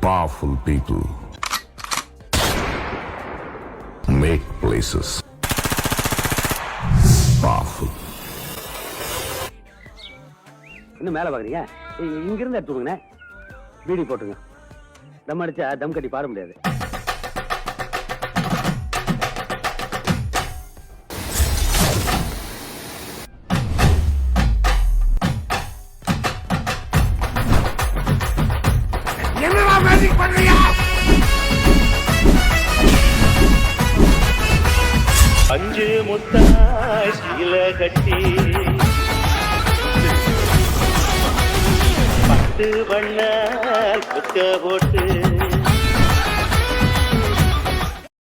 Powerful people make places powerful. இன்னும் மேல பாக்குறீங்க, இங்க இருந்து எடுத்துக்கோங்க. பீடி போட்டுங்க. தம் அடிச்சா தம் கட்டி பாட முடியாது. என்னடா மேஜிக் பண்றியா? அஞ்சு முத்தாய் சீல கட்டி 10 வண்ண குத்த போட்டு